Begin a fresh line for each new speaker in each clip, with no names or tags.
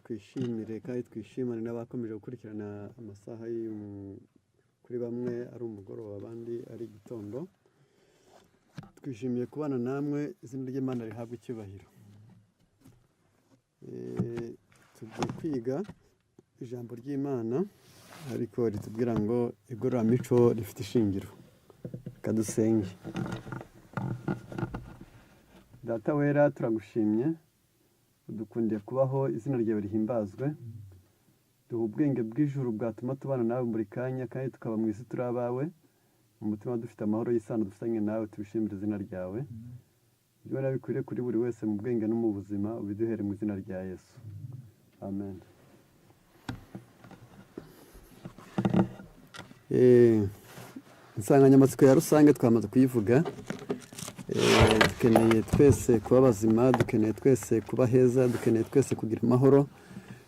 twishimire kandi twishimane n'abakomeje gukurikirana amasaha kuri bamwe ari umugoroba abandi ari igitondo. Twishimiye kubana namwe, izina ry'Imana rihabwa icyubahiro. Tugiye kwiga ijambo ry'Imana ariko ritubwira ngo igororamamico rifite ishingiro. Kadusenge. Data wera, turagushimye, udukundiye kubaho, izina ryawe rihimbazwe. Duha ubwenge bw'ijuru bwatuma tubana nawe buri kanya, kandi tukaba mu isi turi abawe, mu mutima dufite amahoro y'isano dufitanye nawe. Tubishimire izina ryawe. Ibyo wera bikwiriye kuri buri wese mu bwenge no mu buzima, ubiduhere mu izina rya Yesu. Amen. Insanganyamatsiko ya rusange twamaze kuyivuga. Dukeneye twese kuba bazima, dukeneye twese kuba heza, dukeneye twese kugira amahoro,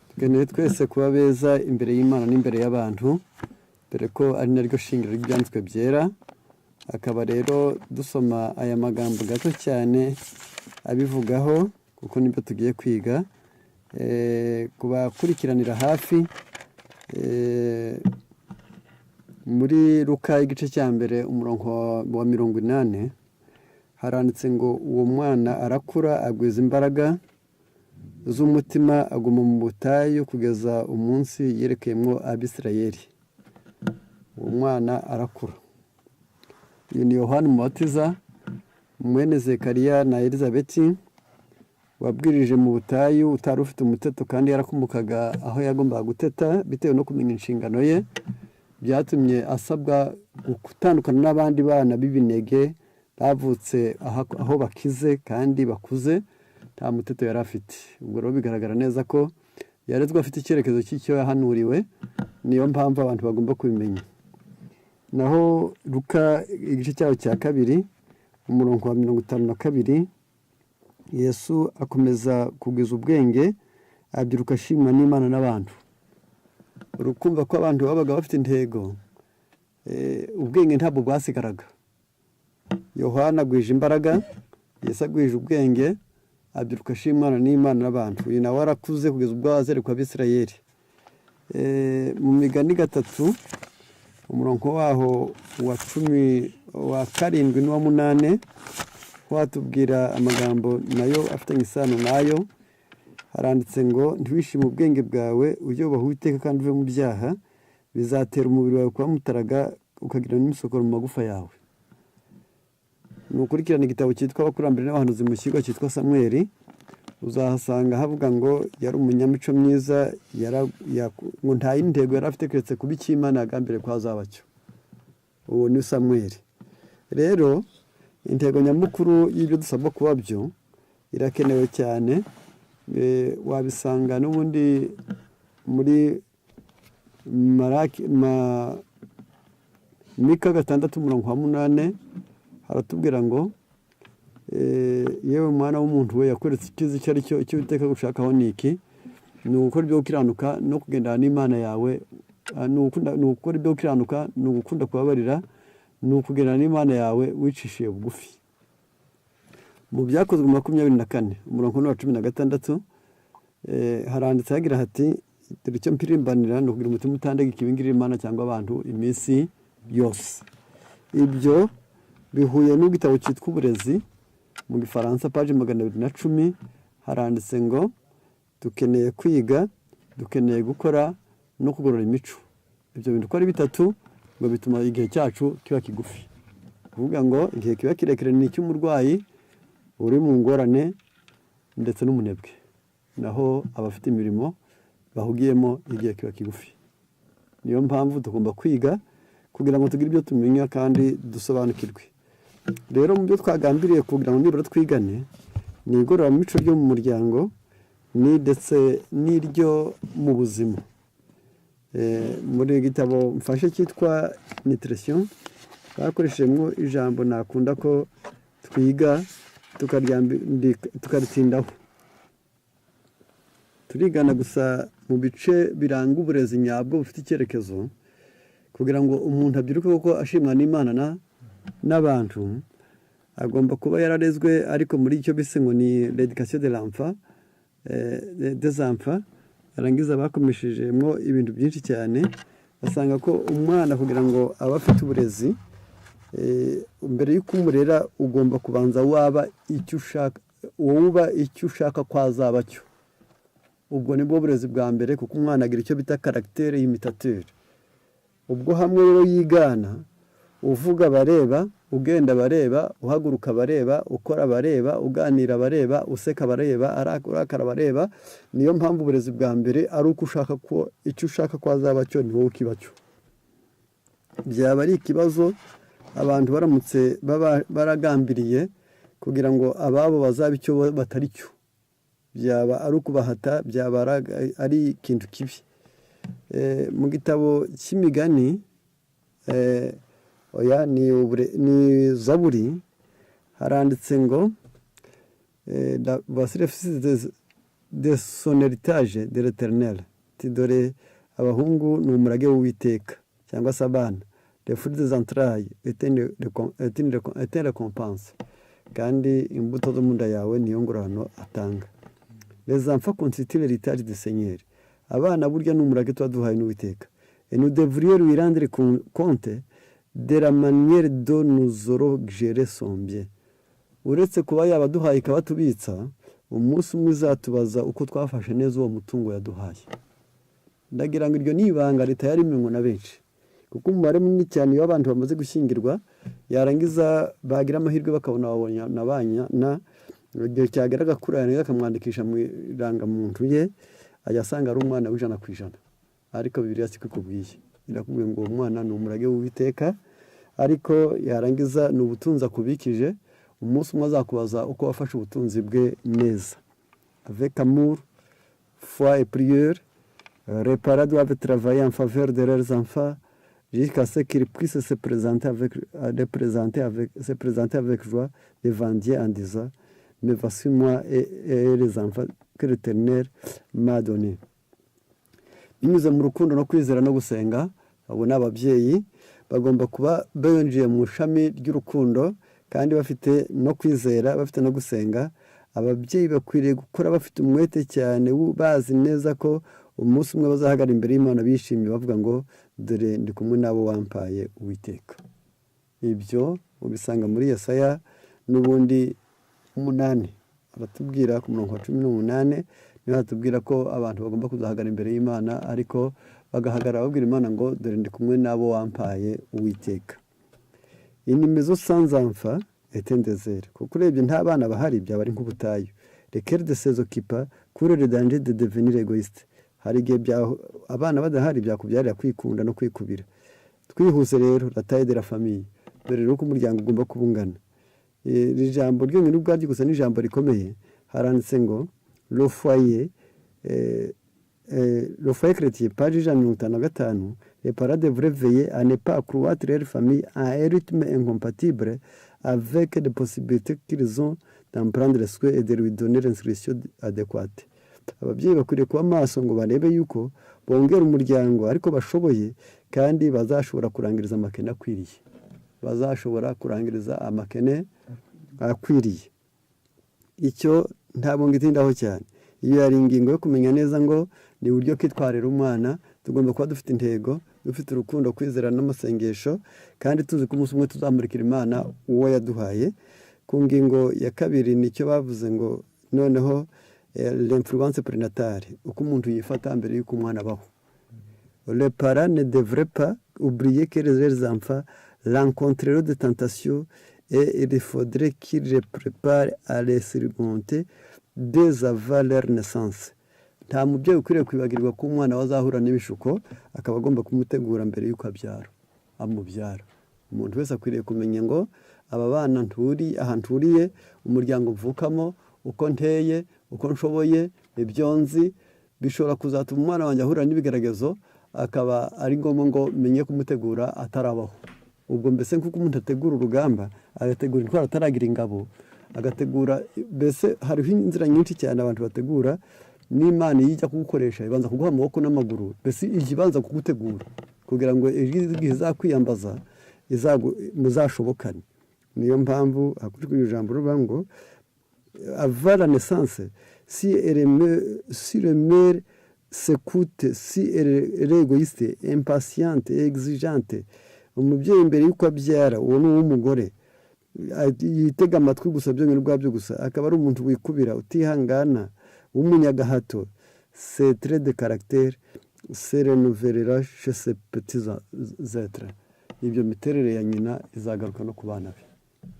dukeneye twese kuba beza imbere y'Imana n'imbere y'abantu, dore ko ari naryo shingiro ry'ibyanditswe byera. Akaba rero dusoma aya magambo gato cyane abivugaho, kuko nibyo tugiye kwiga. Kubakurikiranira hafi, muri Luka igice cya mbere umurongo wa 80 haranditse ngo uwo mwana arakura agwiza imbaraga z'umutima, aguma mu butayu kugeza umunsi yerekeyemo Abisirayeli. Uwo mwana arakura. Uyu ni Yohana Umubatiza mwene Zekariya na Elizabeti, wabwirije mu butayu, utari ufite umuteto kandi yarakomokaga aho yagombaga guteta bitewe no kumenya inshingano ye. Byatumye asabwa gutandukana n'abandi bana b'ibinege bavutse aho bakize kandi bakuze, nta muteto yari afite. Ubwo rero bigaragara neza ko yarezwe afite icyerekezo cy'icyo yahanuriwe. Niyo mpamvu abantu bagomba kubimenya. Naho Luka igice cyaho cya kabiri umurongo wa 52, Yesu akomeza kugwiza ubwenge, abyiruka ashimwa n'Imana n'abantu. Urukumva ko abantu babaga bafite intego, ubwenge ntabwo bwasigaraga. Yohana agwije imbaraga, Yesu agwije ubwenge, abyiruka ashimwa n'Imana n'abantu. Uyu nawe arakuze kugeza ubwo azerekwa Abisirayeli. Mu Migani 3 umurongo waho wa 7 n'uwa 8 watubwira amagambo nayo afitanye isano nayo. Haranditse ngo ntiwishime ubwenge bwawe, uyobaha Uwiteka kandi uve mu byaha, bizatera umubiri wawe kuba mutaraga, ukagira n'imisokoro mu magufa yawe. Nukurikirana igitabo cyitwa Abakurambere n'Abahanuzi mu kigo cyitwa Samweli, uzahasanga havuga ngo yari umunyamico myiza, ngo nta yindi ntego yari afite keretse kuba icyo Imana yagambiriye ko azaba cyo. Uwo ni Samweli. Rero intego nyamukuru y'ibyo dusabwa kuba byo irakenewe cyane. Wabisanga n'ubundi muri Mika 6 umurongo wa 8 haratubwira ngo yewe mwana w'umuntu we, yakweretse icyiza icyo ari cyo, icyo Uwiteka gushakaho ni iki? Ni ugukora ibyo gukiranuka no kugendana n'Imana yawe. Ni ugukora ibyo gukiranuka, ni ugukunda kubabarira, ni ukugendana n'Imana yawe wicishije bugufi. Mu Byakozwe 24 umurongo wa 16 haranditse hagira hati, dore icyo mpirimbanira ni ukugira umutima utandega ikibingirira Imana cyangwa abantu iminsi yose. Ibyo bihuye n'igitabo cyitwa Uburezi mu Gifaransa page 210 haranditse ngo dukeneye kwiga, dukeneye gukora no kugorora imico. Ibyo bintu uko ari bitatu ngo bituma igihe cyacu kiba kigufi. Kuvuga ngo igihe kiba kirekire ni icy'umurwayi uri mu ngorane ndetse n'umunebwe, naho abafite imirimo bahugiyemo igihe kiba kigufi. Niyo mpamvu tugomba kwiga kugira ngo tugire ibyo tumenya kandi dusobanukirwe. Rero mu byo twagambiriye kugira ngo nibura twigane ni igororamamico ryo mu muryango ndetse n'iryo mu buzima. Muri igitabo mfashe cyitwa Nutrition bakoreshejemo ijambo nakunda ko twiga tukaritindaho. Turigana gusa mu bice biranga uburezi nyabwo bufite icyerekezo, kugira ngo umuntu abyiruke kuko ashimwa n'Imana n'abantu. Agomba kuba yararezwe ariko muri icyo bise ngo ni l'éducation de l'enfant, des enfants barangiza bakomeshejemo ibintu byinshi cyane basanga ko umwana kugira ngo abe afite uburezi mbere y'uko umurera ugomba kubanza waba icyo ushaka wuba icyo ushaka ko azaba cyo ubwo nibwo burezi bwa mbere kuko umwana agira icyo bita caractère imitateur ubwo hamwe rero yigana uvuga bareba ugenda bareba uhaguruka bareba ukora bareba uganira bareba useka bareba arakara bareba niyo mpamvu uburezi bwa mbere ari uko ushaka ko icyo ushaka ko azaba cyo ni wowe ukiba cyo byaba ari ikibazo abantu baramutse baragambiriye kugira ngo ababo bazabe icyo batari cyo byaba ari ukubahata byaba ari ikintu kibi mu gitabo cy'imigani oya ni zaburi haranditse ngo voici les fils de son héritage de l'éternel dore abahungu ni umurage w'Uwiteka cyangwa se abana les fruits des entrailles est une récompense kandi imbuto zo mu nda yawe niyo ngororano atanga les enfants constituent l'héritage du Seigneur abana burya ni umurage tuba duhaye n'Uwiteka et nous devrions lui rendre compte de la manière dont nous aurons géré son bien uretse kuba yabaduhaye ikabatubitsa umunsi umwe uzatubaza uko twafashe neza uwo mutungo yaduhaye ndagira ngo iryo ni ibanga ritayari imingo na benshi kuko umubare munini cyane iyo abantu bamaze gushyingirwa yarangiza bagira amahirwe bakabona babona igihe cyageraga kurana akamwandikisha mu irangamuntu ye ajya asanga ari umwana w'100%, ariko Bibiliya siko ikubwiye, irakubwiye ngo umwana ni umurage w'Uwiteka, ariko yarangiza ni ubutunzi akubikije, umunsi umwe azakubaza uko wafashe ubutunzi bwe neza. Avec amour, foi et prière, les parents doivent travailler en faveur de leurs enfants jusqu'à ce qu'ils puissent se présenter avec joie devant Dieu en disant: mais voici moi et les enfants que l'Éternel m'a donné. Binyuze mu rukundo no kwizera no gusenga, abo n'ababyeyi bagomba kuba binjiye mu shami ry'urukundo kandi bafite no kwizera, bafite no gusenga. Ababyeyi bakwiriye gukora bafite umwete cyane, bazi neza ko umunsi umwe bazahagara imbere y'Imana bishimye bavuga ngo dore ndi kumwe nabo wampaye Uwiteka. Ibyo ubisanga muri Yesaya n'ubundi 8 aratubwira ku murongo wa 18 niho atubwira ko abantu bagomba kuzahagara imbere y'Imana, ariko bagahagarara babwira Imana ngo dore ndi kumwe nabo wampaye Uwiteka. Inimezo sans enfants est un désert. Kuko urebye nta bana bahari byaba ari nk'ubutayu. Lequel de ces occupants court le danger de devenir égoïste. Hari igihe abana badahari byakubyarira kwikunda no kwikubira. Twihuse rero la taille de la famille. Dore rero ko umuryango ugomba kubungana. Iri jambo ryo nyine ubwaryo gusa n'ijambo rikomeye, haranditse ngo le foyer chrétien, page 155, les parents devraient veiller à ne pas accroître leur famille à un rythme incompatible avec les possibilités qu'ils ont d'en prendre soin et de lui donner l'instruction adéquate. Ababyeyi bakwiriye kuba maso ngo barebe yuko bongera umuryango ariko bashoboye kandi bazashobora kurangiriza amakene akwiriye. Icyo ntabwo ngitindaho cyane. Iyo yari ingingo yo kumenya neza ngo ni uburyo kitwarira umwana, tugomba kuba dufite intego, dufite urukundo, kwizera n'amasengesho, kandi tuzi ko umunsi umwe tuzamurikira Imana uwo yaduhaye. Ku ngingo ya kabiri nicyo bavuze ngo noneho l'influence prénatale, uko umuntu yifata mbere y'uko umwana abaho. Les parents ne devraient pas oublier que les enfants rencontreront des tentations et il faudrait qu'ils les préparent à les surmonter dès avant leur naissance. Nta mubyeyi ukwiriye kwibagirwa ko umwana wazahura n'ibishuko akaba agomba kumutegura mbere y'uko amubyara. Umuntu wese akwiriye kumenya ngo aba bana nturiye, umuryango mvukamo, uko nteye, uko nshoboye, ibyo nzi bishobora kuzatuma umwana wanjye ahura n'ibigaragazo, akaba ari ngombwa ngo menye kumutegura atarabaho. Ubwo mbese nk'uko umuntu ategura urugamba, agategura intwaro ataragira ingabo, agategura, mbese hariho inzira nyinshi cyane abantu bategura. N'Imana yijya kugukoresha ibanza kuguha amaboko n'amaguru, mbese ibanza kugutegura kugira ngo igihe izakwiyambaza muzashobokane. Niyo mpamvu hakurikijwe ijambo ruvuga ngo avant la naissance, si le mère s'écoute, si elle est égoïste, impatiente, exigeante, umubyeyi mbere y'uko abyara uwo ni uw'umugore yitega amatwi gusa byonyine ubwabyo gusa akaba ari umuntu wikubira utihangana w'umunyagahato, c'est trait de caractère se renouvelera chez ses petits êtres. Ibyo miterere ya nyina izagaruka no ku bana be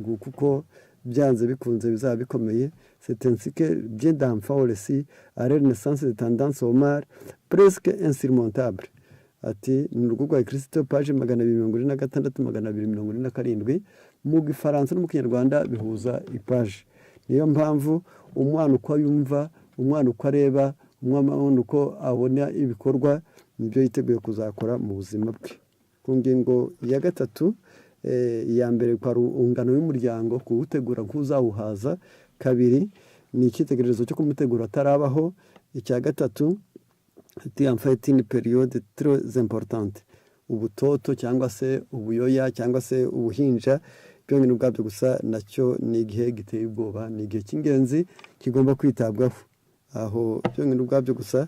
nguko uko byanze bikunze bizaba bikomeye. C'est ainsi que bien d'enfants aussi à la naissance de tendance au mal presque insurmontable. Ati ni urugo rwa Kristo paje 246 247 mu Gifaransa no mu Kinyarwanda bihuza ipaje. Niyo mpamvu umwana uko yumva, umwana uko areba, umwana uko abona ibikorwa nibyo yiteguye kuzakora mu buzima bwe. Ku ngingo ya gatatu iya mbere kwa urungano y'umuryango kuwutegura nk'uzawuhaza, kabiri ni icyitegererezo cyo kumutegura atarabaho, icya gatatu ati en fait une période très importante, ubutoto cyangwa se ubuyoya cyangwa se ubuhinja byonyine ubwabyo gusa nacyo ni igihe giteye ubwoba, ni igihe cy'ingenzi kigomba kwitabwaho. Aho byonyine ubwabyo gusa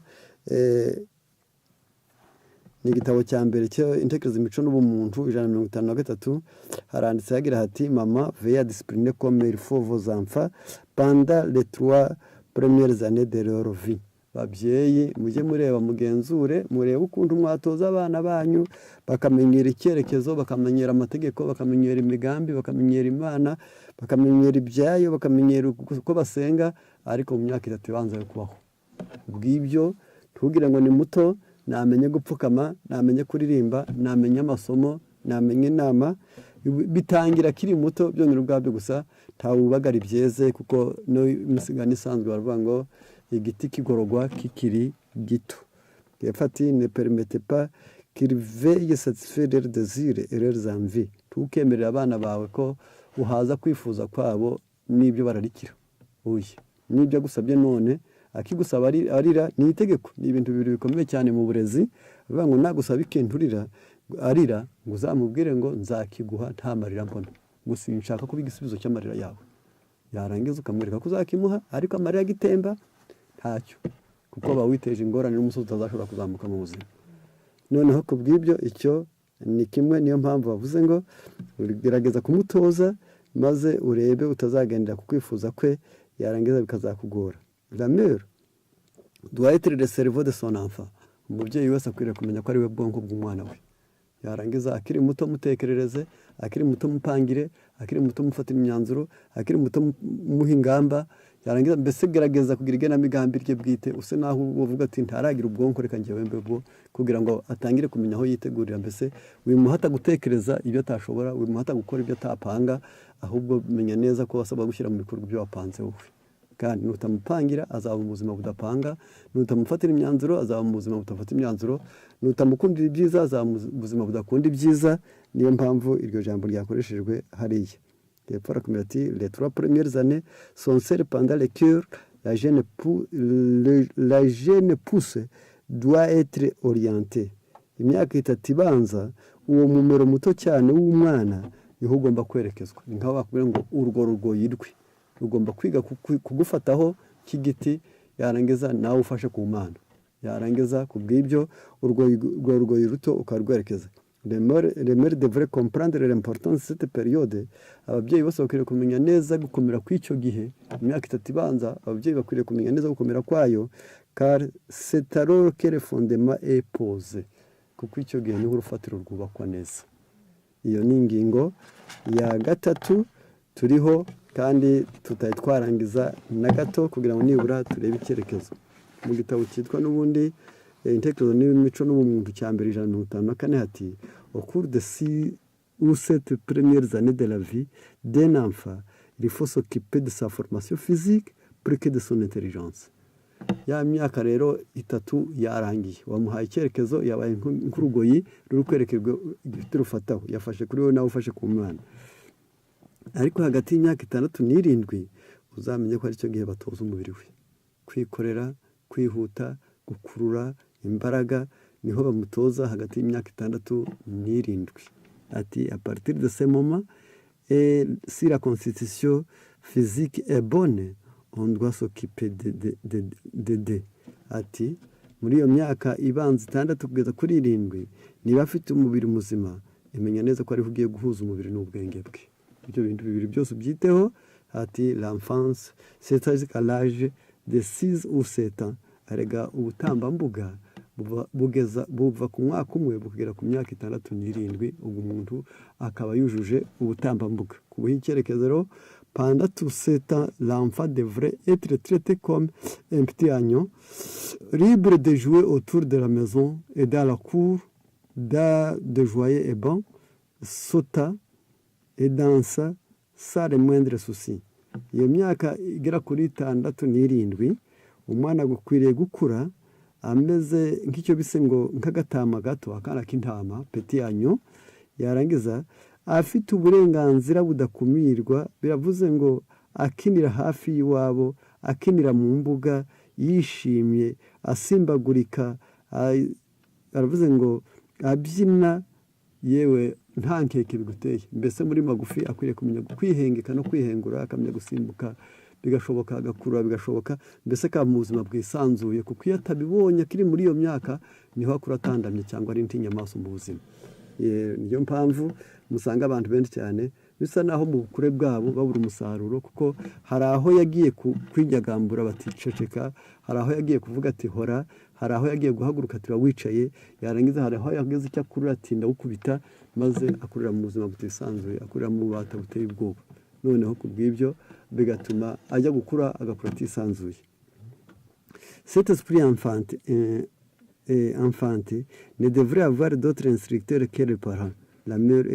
ni igitabo cya mbere cyo intekerezo imico n'ubumuntu 153 haranditse hagira hati mama veille à discipliner comme il faut vos enfants pendant les 3 premières années de leur vie. Babyeyi mujye mureba mugenzure murebe ukuntu mwatoza abana banyu bakamenyera icyerekezo, bakamenyera amategeko, bakamenyera imigambi, bakamenyera Imana, bakamenyera ibyayo, bakamenyera uko basenga, ariko mu myaka 3 ibanza yo kubaho. Ubwibyo tugire ngo ni muto namenye gupfukama, namenye kuririmba, namenye amasomo, namenye inama, bitangira kiri muto byonyine ubwabyo gusa tawubagara ibyeze, kuko no musigana isanzwe baravuga ngo igiti kigorogwa kikiri gito. Yafati ne permette pas qu'il veuille satisfaire leurs désirs et leurs envies. Tukemerera abana bawe ko uhaza kwifuza kwabo n'ibyo bararikira. Uye n'ibyo gusabye none akigusaba arira ni itegeko, ni ibintu bibiri bikomeye cyane mu burezi. Bavuga ngo nagusaba ikintu arira ngo uzamubwire ngo nzakiguha nta marira mbona, gusa nshaka kuba igisubizo cy'amarira yawe. Yarangiza ukamwereka ko uzakimuha, ariko amarira gitemba ntacyo, kuko bawiteje ingorane n'umusozi utazashobora kuzamuka mu buzima. Noneho kubw'ibyo icyo ni kimwe, niyo mpamvu bavuze ngo ugerageza kumutoza maze urebe utazagendera ku kwifuza kwe, yarangiza bikazakugora. La mère doit être le cerveau de son enfant. Umubyeyi wese akwiriye kumenya ko ari we bwonko bw'umwana we. Yarangiza akiri muto mutekerereze, akiri muto mupangire, akiri muto mufatira imyanzuro, akiri muto muha ingamba. Yarangiza mbese gerageza kugira igenamigambi rye bwite, use naho uvuga ati ntaragira ubwonko reka njyewe mbebwo, kugira ngo atangire kumenya aho yitegurira. Mbese wimuhata gutekereza ibyo atashobora, wimuhata gukora ibyo atapanga, ahubwo menya neza ko wasabwa gushyira mu bikorwa ibyo wapanze wowe. Kandi nutamupangira azaba mu buzima budapanga, nutamufatira imyanzuro azaba mu buzima budafata imyanzuro, nutamukundira ibyiza azaba mu buzima budakunda ibyiza. Niyo mpamvu iryo jambo ryakoreshejwe hariya. Hepfo arakomeza ati les 3 premières années sont celles pendant lesquelles la jeune pousse doit être orientée. Imyaka 3 ibanza uwo mumero muto cyane w'umwana niho ugomba kwerekezwa. Ni nkaho bakubwira ngo urwo rugoyirwe ugomba kwiga kugufataho k'igiti, yarangiza nawe ufashe ku mana, yarangiza kubw'ibyo urwo rugoyi ruto ukarwerekeza. Les mères devraient comprendre l'importance de cette période. Ababyeyi bose bakwiriye kumenya neza gukomera kw'icyo gihe, imyaka 3 ibanza ababyeyi bakwiriye kumenya neza gukomera kwayo, car c'est alors que le fondement est posé, kuko icyo gihe niho urufatiro rwubakwa neza. Iyo ni ingingo ya gatatu turiho, kandi tutayitwarangiza na gato kugira ngo nibura turebe icyerekezo. Mu gitabo cyitwa n'ubundi intekerezo n'imico n'ubumuntu cya mbere 154 hati au cours de 6 ou 7 premières années de la vie d'un enfant, il faut s'occuper de sa formation physique plus que de son intelligence. Ya myaka rero 3 yarangiye, wamuhaye icyerekezo, yabaye nk'urugoyi ruri kwerekerwa igifite rufataho, yafashe kuri wowe nawe ufashe ku mwana. Ariko hagati y'imyaka 6 n'7 uzamenye ko ari cyo gihe batoza umubiri we kwikorera, kwihuta, gukurura imbaraga, niho bamutoza hagati y'imyaka 6 n'7. Ati à partir de ce moment, et si la constitution physique est bonne, on doit s'occuper de ati muri iyo myaka ibanza 6 kugeza kuri 7 niba afite umubiri muzima imenya neza ko ari ugiye guhuza umubiri n'ubwenge bwe ibyo bintu bibiri byose byiteho ati l'enfance c'est à l'âge de 6 ou 7 ans arega ubutambambuga buva ku mwaka umwe bukagera ku myaka 6 n'irindwi ubwo umuntu akaba yujuje ubutambambuga ku buhikerekezo rero pendant tous ces temps l'enfant devrait être traité comme un petit agneau libre de jouer autour de la maison et dans la cour de joyer et bon sauta et dansa sans le moindre souci iyo myaka igera kuri 6 n'irindwi umwana gukwiriye gukura ameze nk'icyo bise ngo nk'agatama gato akana k'intama petit agneau yarangiza afite uburenganzira budakumirwa biravuze ngo akinira hafi y'iwabo akinira mu mbuga yishimye asimbagurika aravuze ngo abyina yewe nta nkeke biguteye mbese muri magufi akwiriye kumenya kwihengeka no kwihengura akamenya gusimbuka bigashoboka agakura bigashoboka mbese ka mu buzima bwisanzuye kuko iyo atabibonye kiri muri iyo myaka niho akura atandamye cyangwa ari intinyamaso mu buzima niyo mpamvu musanga abantu benshi cyane bisa naho mu bukure bwabo babura umusaruro kuko hari aho yagiye kwinyagambura baticeceka hari aho yagiye kuvuga ati hora hari aho yagiye guhaguruka ati wicaye yarangiza hari aho yageze icyo akurura ati ndawukubita maze akurira mu buzima butisanzuye akurira mu bubata buteye ubwoba noneho kubw'ibyo bigatuma ajya gukura agakura atisanzuye cet esprit enfant ne devrait avoir d'autres instructeurs que les parents la mère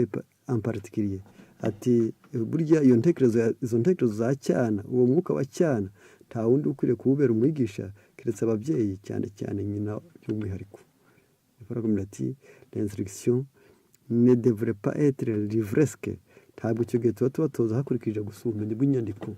en particulier ati burya izo ntekerezo za cyana uwo mwuka wa cyana nta wundi ukwiriye kuwubera umwigisha keretse ababyeyi cyane cyane nyina by'umwihariko barakomera ati l'instruction ne devrait pas être livresque ntabwo icyo gihe tuba tubatoza hakurikije gusa ubumenyi bw'inyandiko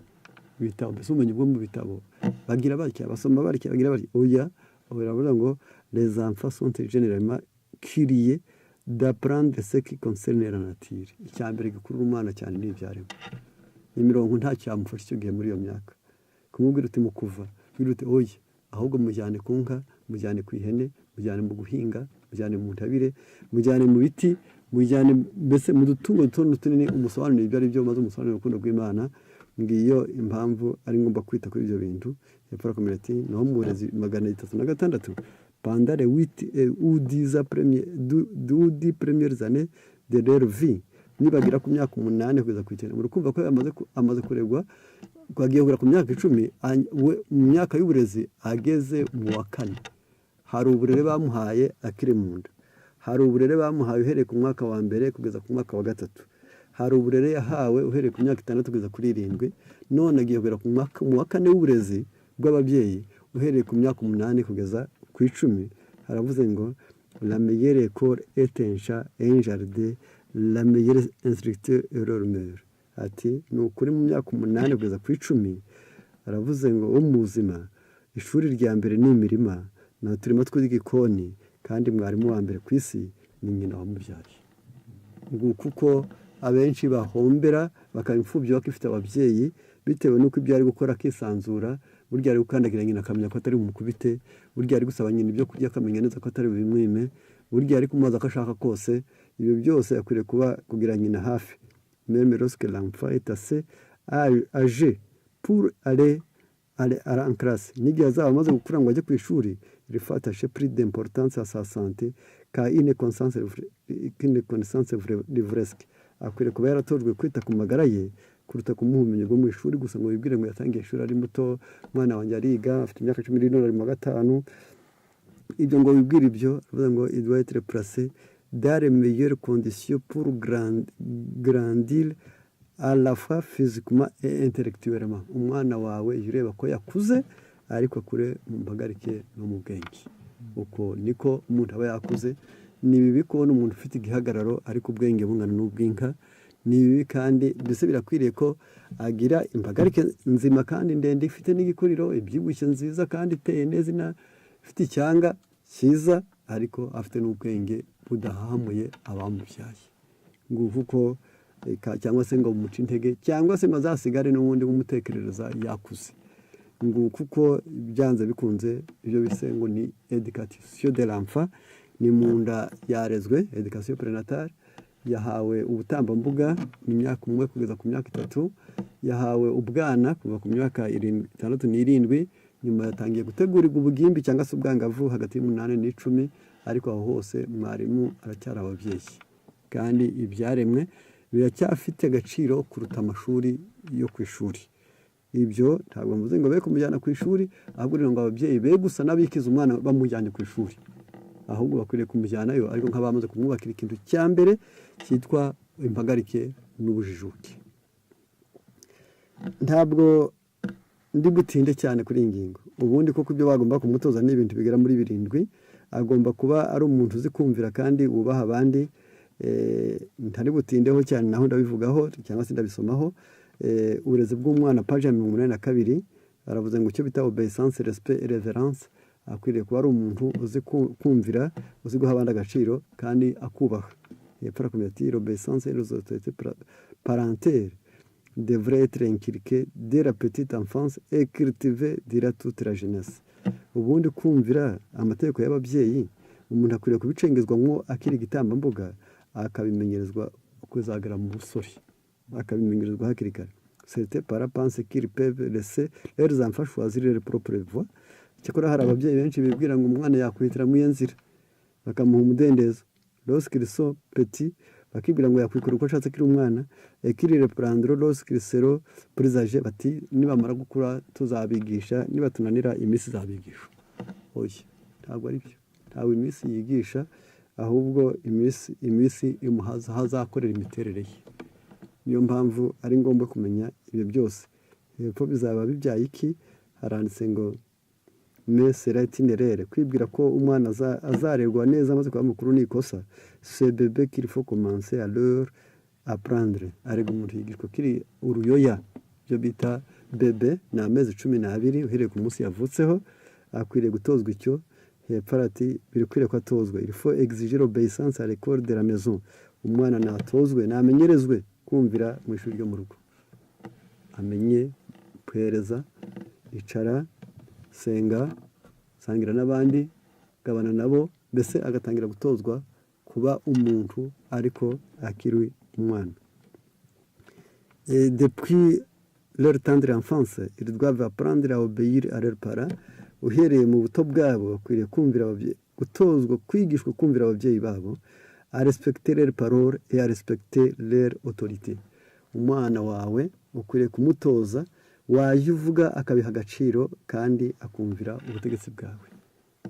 ibitabo mbese ubumenyi bwo mu bitabo bagira batya basoma batya bagira batya oya baravuga ngo les enfants sont généralement curieux d'apprendre ce qui concerne la nature icyambere gikurura umwana cyane n'ibyarimo imirongo nta cyamufasha icyo gihe muri iyo myaka kumubwira uti mukuva birute oya ahubwo mujyane ku nka mujyane ku ihene mujyane mu guhinga mujyane mu ntabire mujyane mu biti mujyane mbese mu dutungo duto tunini umusobanurire ibyo ari byo maze umusobanurire urukundo rw'Imana ngiyo impamvu ari ngomba kwita kuri ibyo bintu yapfara community no mu burezi 336 pendant les 8 ou 10 premières années de leur vie nibagira ku myaka 8 kugeza ku 9 muri kumva ko amaze kuregwa kwagiye kugera ku myaka 10 mu myaka y'uburezi ageze mu wa 4 hari uburere bamuhaye akiri mu nda hari uburere bamuhaye uhereye ku mwaka wa mbere kugeza ku mwaka wa 3 hari uburere yahawe uhereye ku myaka 6 kugeza kuri 7 none agiye kugera ku mwaka wa 4 w'uburezi bw'ababyeyi uhereye ku myaka 8 kugeza ku 10 haravuze ngo la meilleure école est un jardin la meilleure instructeur est leur mère ati nukuri mu myaka 8 kugeza ku 10 haravuze ngo wo mu buzima ishuri rya mbere ni imirima na turimo tw'igikoni kandi mwarimu wa mbere ku isi ni nyina wamubyaye kuko abenshi bahombera bakamfubyo bakifite ababyeyi bitewe nuko ibyo ari gukora akisanzura burya ari gukandagira nyina akamenya ko atari umukubite burya ari gusaba nyina ibyo kurya akamenya neza ko atari bimwime burya ari kumubaza ko ashaka kose ibyo byose akwiriye kuba kugira nyina hafi même lorsque l'enfant est assez âgé pour aller en classe n'igihe azaba amaze gukura ngo ajye ku ishuri il faut attacher plus d'importance à sa santé car une connaissance livresque akwiriye kuba yaratojwe kwita ku magara ye kuruta kumuha ubumenyi bwo mu ishuri gusa ngo wibwire ngo yatangiye ishuri ari muto umwana wanjye ariga afite imyaka 11 ari mu 5 ibyo ngo wibwire ibyo avuga ngo il doit être placé dans les meilleures conditions pour grandir à la fois physiquement et intellectuellement umwana wawe ureba ko yakuze ariko kure mu mbagarike no mu bwenge uko niko umuntu aba yakuze ni bibi kubona umuntu ufite igihagararo ariko ubwenge bungana n'ubwinka ni bibi kandi mbese birakwiriye ko agira impagarike nzima kandi ndende ifite n'igikuriro ibyibushye nziza kandi iteye neza ifite icyanga cyiza ariko afite n'ubwenge budahamuye abamubyaye nguko cyangwa se ngo umuce intege cyangwa se ngo azasigare n'ubundi bumutekerereza yakuze ngo kuko byanze bikunze ibyo bise ngo ni education de l'enfant, ni mu nda yarezwe, education prénatale, yahawe ubutambambuga mu myaka 1 kugeza ku myaka 3, yahawe ubwana kuva ku myaka 67, nyuma yatangiye gutegurirwa ubugimbi cyangwa se ubwangavu hagati y'8 n'10, ariko aho hose mwarimu aracyari ababyeyi, kandi ibyaremwe biracyafite agaciro kuruta amashuri yo ku ishuri. Ibyo ntabwo mvuze ngo be kumujyana ku ishuri, ahubwo rero ngo ababyeyi be gusa n'abikiza umwana bamujyanye ku ishuri, ahubwo bakwiriye kumujyanayo ariko nk'abamaze kumwubakira ikintu cya mbere cyitwa impagarike n'ubujijuke. Ntabwo ndi butinde cyane kuri iyi ngingo. Ubundi koko ibyo bagomba kumutoza ni ibintu bigera muri 7. Agomba kuba ari umuntu uzi kumvira kandi wubaha abandi. Ntari butindeho cyane, naho ndabivugaho cyangwa se ndabisomaho. Uburezi bw'umwana page 82 aravuze ngo icyo bita obeissance, respect et reverence. Akwiriye kuba ari umuntu uzi kumvira, uzi guha abandi agaciro kandi akubaha. Hepfo arakomeza ati l'obéissance et les autorités parentales devrait être inculquée dès la petite enfance et cultivée durant toute la jeunesse. Ubundi kumvira amategeko y'ababyeyi umuntu akwiriye kubicengezwamo akiri igitambambuga, akabimenyerezwa kuzagera mu busore, akabimenyerezwa hakiri kare. C'était par pense qu'ils peuvent laisser leurs enfants choisir leur propre voie. Cyakora hari ababyeyi benshi bibwira ngo umwana yakwitira mu nzira bakamuha umudendezo. Lorsqu'ils sont petits, bakibwira ngo yakwikora uko ashatse kiri umwana, qu'ils reprendront lorsqu'ils seront plus âgés, bati nibamara gukura tuzabigisha, niba tunanira iminsi zabigisha. Oya, ntabwo ari byo. Ntabwo iminsi yigisha, ahubwo iminsi imuhaza hazakorera imiterere ye. Niyo mpamvu ari ngombwa kumenya ibyo byose. Hepfo bizaba bibyaye iki? Haranditse ngo mais sera itinéraire, kwibwira ko umwana azarerwa neza amaze kuba mukuru ni ikosa. Ce bébé qu'il faut commencer à leur apprendre. Arega umuntu yigishwa kiri uruyoya, byo bita bebe, ni amezi 12 uhereye ku munsi yavutseho, akwiriye gutozwa icyo. Hepfo ati birikwiriye ko atozwa. Il faut exiger l'obéissance à l'école de la maison. Umwana natozwe, namenyerezwe kumvira mu ishuri ryo mu rugo, amenye kwereza, icara, senga, sangira n'abandi, gabana nabo, mbese agatangira gutozwa kuba umuntu ariko akiri umwana. Et depuis leur tendre enfance, ils doivent apprendre à obéir à leurs parents. Uhereye mu buto bwabo bakwiriye kumvira ababyeyi, gutozwa, kwigishwa kumvira ababyeyi babo, à respecter leurs paroles et à respecter leur autorité. Umwana wawe ukwiriye kumutoza wajya uvuga akabiha agaciro kandi akumvira ubutegetsi bwawe.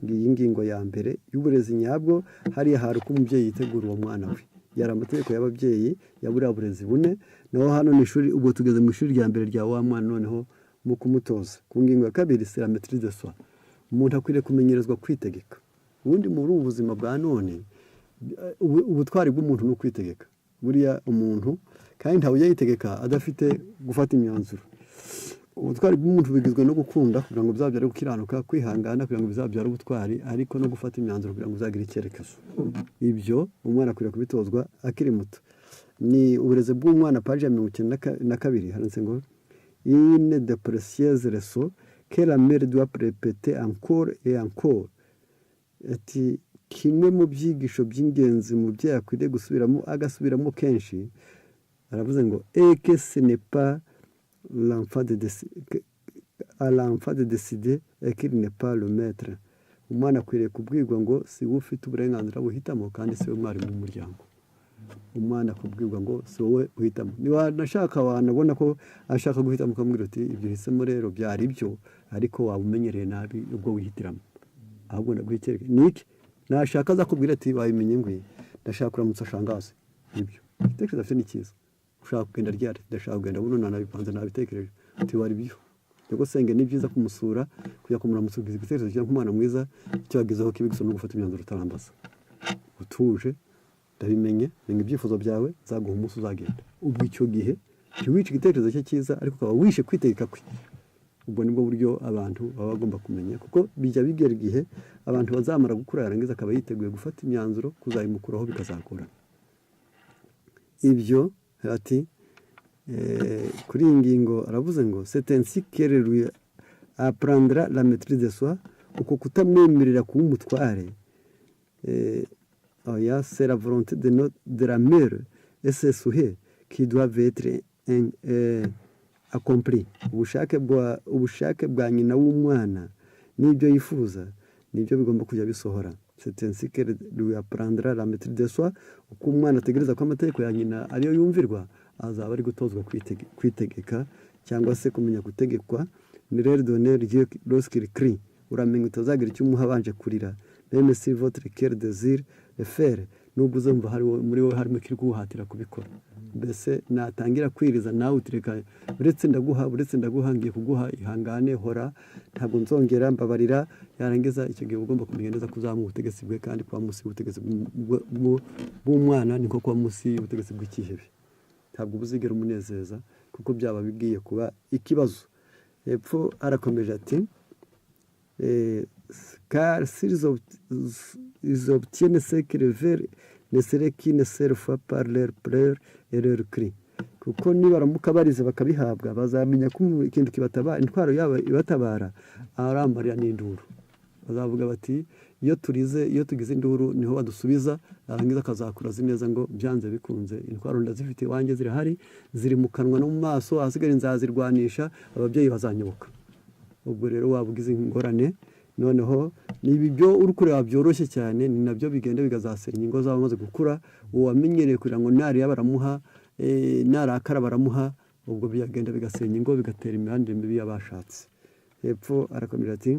Ngiyi ngingo ya mbere y'uburezi nyabwo, hariya hari uko umubyeyi yitegura uwo mwana we. Yari amategeko y'ababyeyi ya buriya burezi bune, naho hano ni ishuri, ubwo tugeze mu ishuri rya mbere rya wa mwana noneho mu kumutoza. Ku ngingo ya kabiri, c'est la maîtrise de soi. Umuntu akwiriye kumenyerezwa kwitegeka. Ubundi muri ubu buzima bwa none ubutwari bw'umuntu ni ukwitegeka. Buriya umuntu kandi ntawe yitegeka adafite gufata imyanzuro. Ubutwari bw'umuntu bigizwe no gukunda kugira ngo bizabyare gukiranuka, kwihangana kugira ngo bizabyare ubutwari, ariko no gufata imyanzuro kugira ngo uzagire icyerekezo. Ibyo umwana akwiriye kubitozwa akiri muto. Ni uburezi bw'umwana page 92 handitse ngo une des précieuses leçons que la mère doit répéter encore et encore. Ati kimwe mu byigisho by'ingenzi umubyeyi akwiriye gusubiramo agasubiramo kenshi, aravuze ngo et que ce n'est pas l'enfant de décider et qu'il n'est pas le maître. Umwana akwiriye kubwirwa ngo si wowe ufite uburenganzira buhitamo kandi si wowe mwarimu mu muryango. Umwana kubwirwa ngo si wowe uhitamo. Niba nashaka wanabona ko ashaka guhitamo ukamubwira uti ibyo hisemo rero byari byo, ariko waba umenyereye nabi ubwo wihitiramo. Ahubwo ndaguhitereke niki nashaka aza kubwira ati bayimenye ngwi ndashaka kuramutsa shangaze. Ibyo igitekerezo afite ni cyiza. Ushaka kugenda ryari, ndashaka kugenda buno nabipanze nabitekereje ati wari byo. Yego senge ni byiza kumusura kujya kumuramutsa igitekerezo cyo nk'umwana mwiza cyo yagezeho kibigiso no gufata imyanzuro utarambaza. Utuje ndabimenye menye ibyifuzo byawe zaguha umunsi uzagenda. Ubwo icyo gihe cyo igitekerezo cye cyiza ariko ukaba wishe kwitegeka kwe. Ubwo nibwo buryo abantu baba bagomba kumenya, kuko bijya bigera igihe abantu bazamara gukura yarangiza akaba yiteguye gufata imyanzuro kuzayimukuraho bikazakora. Ibyo ati kuri iyi ngingo aravuze ngo c'est ainsi qu'elle lui apprendra la maîtrise de soi, uko kutamwemerera kuba umutware oya c'est la volonté de la mère et ses souhaits qui doivent être accomplis. ubushake bwa nyina w'umwana n'ibyo yifuza nibyo bigomba kujya bisohora. C'est ainsi que lui apprendra la maîtrise de soi. Uko umwana ategereza ko amategeko ya nyina ariyo yumvirwa, azaba ari gutozwa kwitegeka cyangwa se kumenya gutegekwa. Ni rero donner Dieu lorsqu'il crie, uramenya utazagira icyo umuha abanje kurira. Même si votre cœur désire le faire, nubwo uzumva muri wowe harimo kiri kuguhatira kubikora. Mbese natangira kwiriza nawe utireka uretse ndaguha ngiye kuguha ihangane hora ntabwo nzongera mbabarira, yarangiza icyo gihe ugomba kumenya neza kuzamuha ubutegetsi bwe, kandi kuba munsi y'ubutegetsi bw'umwana niko kuba munsi y'ubutegetsi bw'ikihebe. Ntabwo buzigera umunezeza kuko byaba bigiye kuba ikibazo. Hepfo arakomeje ati car s'ils obtiennent ce qu'ils veulent ne serait qu'une seule fois par leur pleurs et leur cri. Kuko nibaramuka barize bakabihabwa bazamenya ko ikintu kibatabara, intwaro yabo ibatabara ari amarira n'induru. Bazavuga bati iyo tugize induru niho badusubiza, arangiza akazakura azi neza ngo byanze bikunze intwaro ndazifite iwanjye zirahari, ziri mu kanwa no mu maso, ahasigaye nzazirwanisha, ababyeyi bazanyoboka. Ubwo rero waba ugize ingorane, noneho niba ibyo uri kureba byoroshye cyane ni nabyo bigenda bigazasenya ingo zabo bamaze gukura. Uwamenyereye kugira ngo nariya baramuha narakara baramuha, ubwo byagenda bigasenya ingo, bigatera imibanire mibi y'abashatse. Hepfo arakomeza ati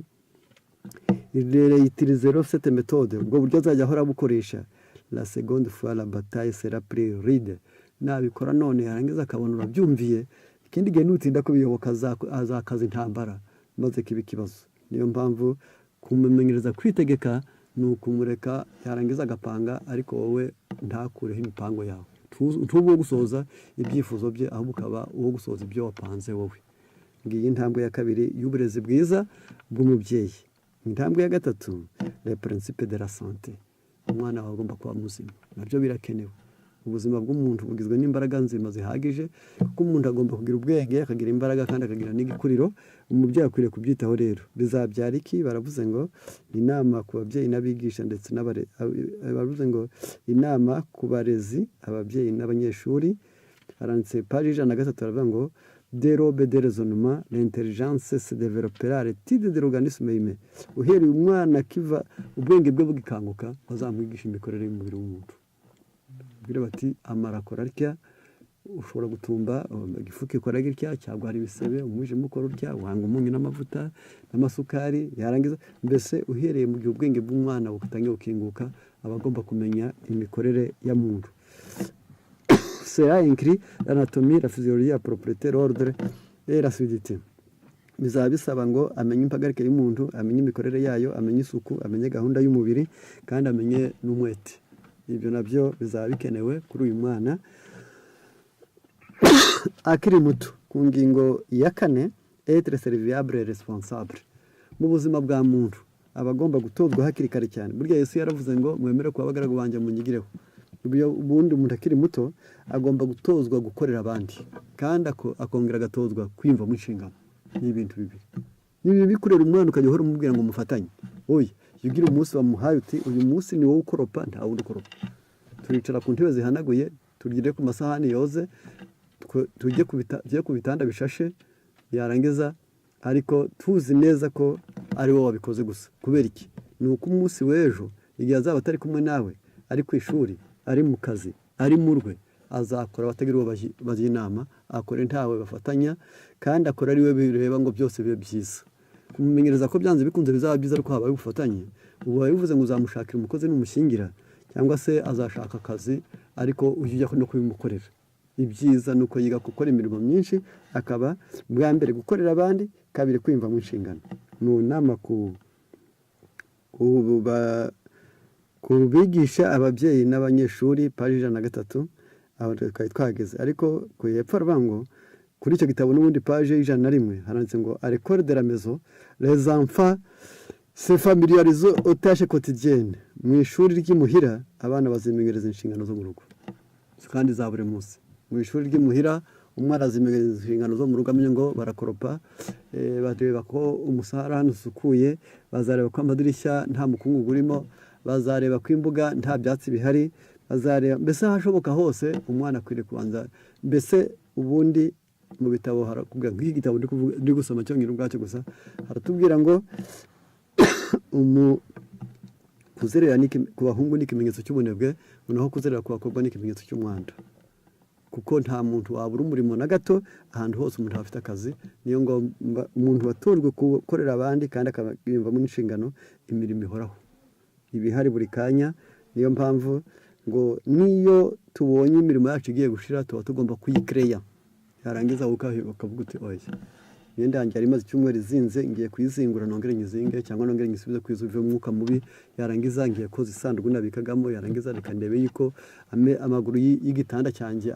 utiliser cette méthode, ubwo buryo azajya ahora bukoresha. La seconde fois la bataille sera plus rude. Nabikora none yarangiza akabona urabyumviye, ikindi gihe nutinda kubiyoboka azakaza intambara maze kiba ikibazo. Niyo mpamvu kumumenyereza kwitegeka ni ukumureka yarangiza agapanga, ariko wowe ntakureho imipango yawe, ntuba uwo gusohoza ibyifuzo bye, ahubwo ukaba uwo gusohoza ibyo wapanze wowe. Ngiyi intambwe ya kabiri y'uburezi bwiza bw'umubyeyi. Intambwe ya gatatu, le principe de la santé. Umwana wawe agomba kuba muzima, nabyo birakenewe. Ubuzima bw'umuntu bugizwe n'imbaraga nzima zihagije, kuko umuntu agomba kugira ubwenge, akagira imbaraga kandi akagira n'igikuriro. Umubyeyi akwiriye kubyitaho rero. Bizabyara iki? Baravuze ngo inama ku babyeyi n'abigisha ndetse baravuze ngo inama ku barezi, ababyeyi n'abanyeshuri. Haranditse paji 103 baravuga ngo dès l'aube de raisonnement, l'intelligence se développera à l'étude de l'organisme humain. Uhereye umwana kiva ubwenge bwe bugikanguka, bazamwigisha imikorere y'umubiri w'umuntu. Bwira bati amara akora atya, ushobora gutumba igifu kikora gitya, cyangwa hari ibisebe, umwijima ukora utya, wanga umunyu n'amavuta n'amasukari, yarangiza. Mbese uhereye mu gihe ubwenge bw'umwana butangiye gukinguka, aba agomba kumenya imikorere ya muntu. Sera incrit l'anatomie, la physiologie, la propriété, l'ordre et la fluidité. Bizaba bisaba ngo amenye impagarike y'umuntu, amenye imikorere yayo, amenye isuku, amenye gahunda y'umubiri, kandi amenye n'umwete. Ibyo nabyo bizaba bikenewe kuri uyu mwana akiri muto. Ku ngingo ya 4, être serviable et responsable. Mu buzima bwa muntu abagomba gutozwa hakiri kare cyane. Burya Yesu yaravuze ngo mwemere kuba abagaragu banjye munyigireho. Ubundi umuntu akiri muto agomba gutozwa gukorera abandi, kandi akongera agatozwa kwiyumva mu nshingano. Ni ibintu bibiri. Niba bikurera umwana ukajya uhora umubwira ngo mufatanye, oya yugira umunsi bamuhaye uti uyu munsi ni wowe ukoropa, nta wundi ukoropa. Turicara ku ntebe zihanaguye, turire ku masahani yoze, tujye ku bitanda bishashe, yarangiza ariko tuzi neza ko ari wowe wabikoze gusa. Kubera iki? Ni uko umunsi w'ejo igihe azaba atari kumwe nawe, ari ku ishuri, ari mu kazi, ari mu rwe, azakora batagira uwo bajya inama, akore ntawe bafatanya, kandi akora ari we bireba ngo byose bibe byiza. Kumumenyereza ko byanze bikunze bizaba byiza ariko habaye ubufatanye. Ubu bivuze ngo uzamushakira umukozi n'umushingira, cyangwa se azashaka akazi ariko ujya no kubimukorera. Ibyiza nuko yiga gukora imirimo myinshi, akaba bwa mbere gukorera abandi, kabiri kwimva mu nshingano. Mu nama kubigisha ababyeyi n'abanyeshuri, paji 103 aho twari twageze. Ariko ku hepfo aravuga ngo kuri icyo gitabo n'ubundi paje 101 haranditse ngo à l'école de la maison les enfants se familiarisent aux tâches quotidiennes. Mu ishuri ry'imuhira abana bazimenyereza inshingano zo mu rugo kandi za buri munsi. Mu ishuri ry'imuhira umwana azimenya inshingano zo mu rugo amenye ngo barakoropa, bareba ko umusarani hano usukuye, bazareba ko amadirishya nta mukungugu urimo, bazareba ko imbuga nta byatsi bihari, bazareba mbese ahashoboka hose umwana akwiriye kubanza. Mbese ubundi mu bitabo harakubwira nk'iki gitabo ndi gusoma cyongera ubwacyo gusa, haratubwira ngo kuzerera ku bahungu ni ikimenyetso cy'ubunebwe, noneho kuzerera ku bakobwa ni ikimenyetso cy'umwanda, kuko nta muntu wabura umurimo na gato, ahantu hose umuntu aba afite akazi. Niyo ngo umuntu watojwe gukorera abandi kandi akabiyumvamo n'inshingano, imirimo ihoraho ibihari buri kanya. Niyo mpamvu ngo niyo tubonye imirimo yacu igiye gushira tuba tugomba kuyikereya, yarangiza ukavuga uti oya, imyenda yanjye yari imaze icyumweru izinze, ngiye kuyizingura nongere nyizinge, cyangwa nongere nyisubize kwizuva umwuka mubi. Yarangiza ngiye koza isanduku nabikagamo, yarangiza reka ndebe yuko amaguru y'igitanda cyanjye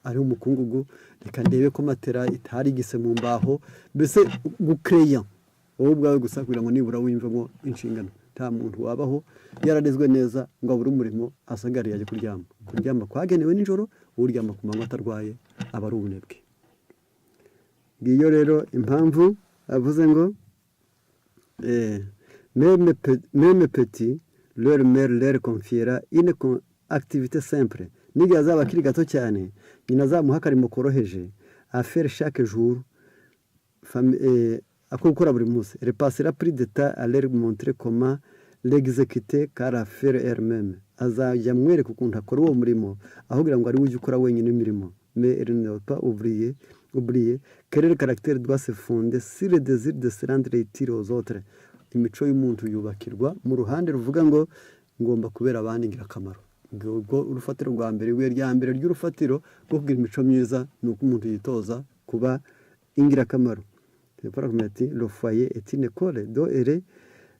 ari umukungugu, reka ndebe ko matera itari igise mu mbaho. Mbese gukereya wowe ubwawe gusa kugira ngo nibura wiyumvemo inshingano. Nta muntu wabaho yararezwe neza ngo abure umurimo asagariye ajya kuryama. Kuryama kwagenewe nijoro, uryama ku manywa atarwaye aba ari ubunebwe. Ngiyo rero impamvu avuze ngo meme petit leur mère leur confiera une activité simple. N'igihe azaba akiri gato cyane, nyina azamuha akarimo koroheje à faire chaque jour, ako gukora buri munsi. Elle passera plus de temps à leur montrer comment l'exécuter car à faire elle-même. Azajya amwereka ukuntu akora uwo murimo, aho kugira ngo ari we ujye ukora wenyine imirimo. Mais elle ne doit pas oublier que le caractère doit se fonder sur le désir de se rendre utile aux autres. Imico y'umuntu yubakirwa mu ruhande ruvuga ngo ngomba kubera abandi ingirakamaro. Ubwo urufatiro rwa mbere, ibuye rya mbere ry'urufatiro rwo kugira imico myiza ni uko umuntu yitoza kuba ingirakamaro. Le foyer est une école dont elle est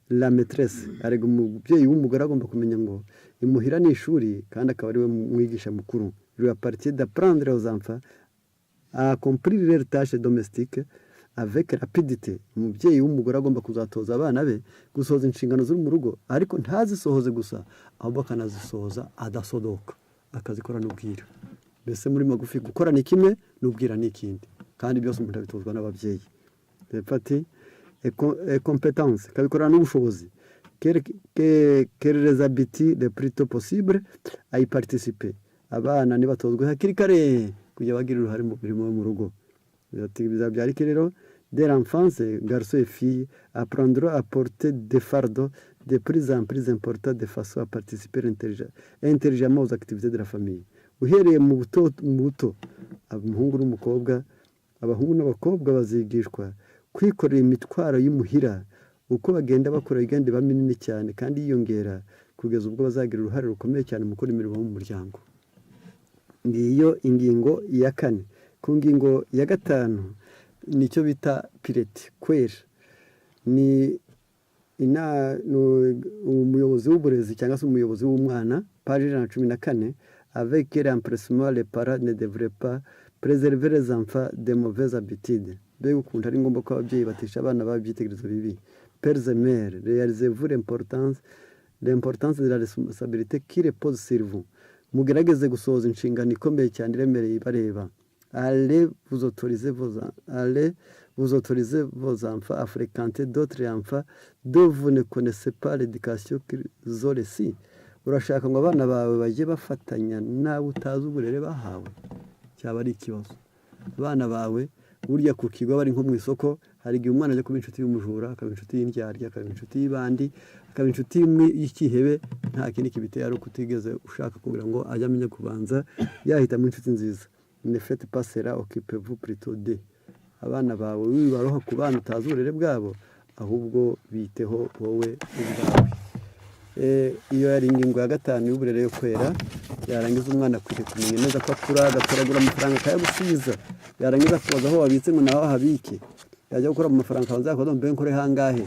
la maîtresse. Arega umubyeyi w'umugore agomba kumenya ngo imuhira ni ishuri kandi akaba ari we mwigisha mukuru. Il lui appartient d'apprendre aux enfants à accomplir leurs tâches domestiques avec rapidité. Umubyeyi w'umugore agomba kuzatoza abana be gusohoza inshingano ziri mu rugo, ariko ntazisohoze gusa, ahubwo akanazisohoza adasodoka, akazikora n'ubwira. Mbese muri magufi gukora ni kimwe, n'ubwira ni ikindi, kandi byose umuntu abitozwa n'ababyeyi. Fati compétence kabikora n'ubushobozi, qu'elle les habitue le plus tôt possible à y participer. Abana nibatozwe hakiri kare kujya bagira uruhare mu mirimo yo mu rugo. Bizabyara iki rero? Dès l'enfance, garçons et filles apprendront à porter des fardeaux de plus en plus importants de façon à participer intelligemment aux activités de la famille. Uhereye mu buto, abahungu n'abakobwa bazigishwa kwikorera imitwaro y'umuhira, uko bagenda bakora igenda iba minini cyane kandi yiyongera kugeza ubwo bazagira uruhare rukomeye cyane mu gukora imirimo mu muryango. Ngiyo ingingo ya 4. Ku ngingo ya 5 nicyo bita pireti kwera, ni umuyobozi w'uburezi cyangwa se umuyobozi w'umwana, page 114. Avec l'empressement, les parents ne devraient pas préserver les enfants de mauvaises habitudes. Mbega ukuntu ari ngombwa ko ababyeyi batisha abana babo ibyitegererezo bibi. Pères et mères, réalisez-vous l'importance de la responsabilité qui repose sur vous. Mugerageze gusohoza inshingano ikomeye cyane iremereye ibareba. Allez vous autoriser vos enfants à fréquenter d'autres enfants dont vous ne connaissez pas l'éducation qu'ils ont reçue. Urashaka ngo abana bawe bajye bafatanya nawe utazi uburere bahawe? Cyaba ari ikibazo. Abana bawe burya ku kigo bari nko mu isoko, hari igihe umwana ajya kuba inshuti y'umujura, akaba inshuti y'indyarya, akaba inshuti y'ibandi, akaba inshuti y'ikihebe. Nta kindi kibiteye ari ukutigeze ushaka kugira ngo ajye amenya kubanza yahitamo inshuti nziza. Ne faites pas cela, occupez-vous plutôt de. Abana bawe wibaroha ku bana utazi uburere bwabo, ahubwo biteho wowe ubwawe. Iyo yari ingingo ya 5 y'uburere yo kwera. Yarangiza umwana akwiriye kumenya neza ko akura, agatoragura amafaranga akayagusubiza. Yarangiza kubaza aho wabitse ngo nawe habike. Yajya gukora mu mafaranga akabanza akabaza mbe nkore hangahe.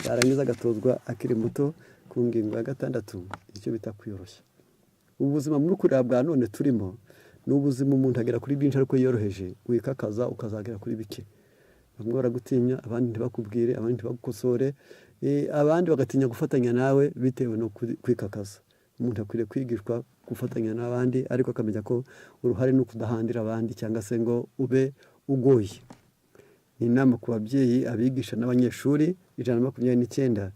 Yarangiza agatozwa akiri muto. Ku ngingo ya 6 icyo bita kwiyoroshya. Ubuzima muri kureba bwa none turimo ni ubuzima umuntu agera kuri byinshi ariko yoroheje, wikakaza ukazagera kuri bike. Bamwe baragutinya, abandi ntibakubwire, abandi ntibagukosore, abandi bagatinya gufatanya nawe bitewe no kwikakaza. umuntu akwiriye kwigishwa gufatanya n'abandi ariko akamenya ko uruhare ni ukudahandira abandi cyangwa se ngo ube ugoye. Ni inama ku babyeyi, abigisha n'abanyeshuri. 129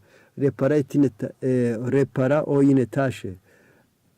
repara oyine tashe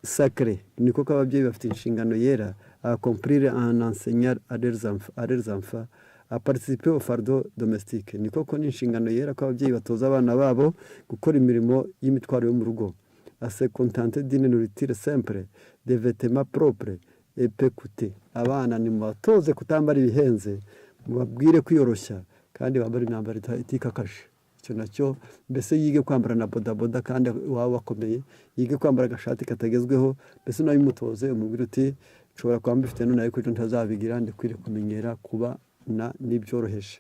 sacre, niko ko ababyeyi bafite inshingano yera accomplir en enseigner à leurs enfants à participer au fardeau domestique, niko ko n'inshingano yera ko ababyeyi batoza abana babo gukora imirimo y'imitwaro yo mu rugo, à se contenter d'une nourriture simple, des vêtements propres et peu coûteux. Abana ni mubatoze kutambara ibihenze, mubabwire kwiyoroshya kandi bambara imyambaro itikakaje. Icyo nacyo mbese yige kwambara na bodaboda kandi waba wakomeye, yige kwambara agashati katagezweho, mbese nawe umutoze umubwire uti nshobora kwamba ifite none ariko ejo ntazabigira, ndikwiriye kumenyera kubana n'ibyoroheje.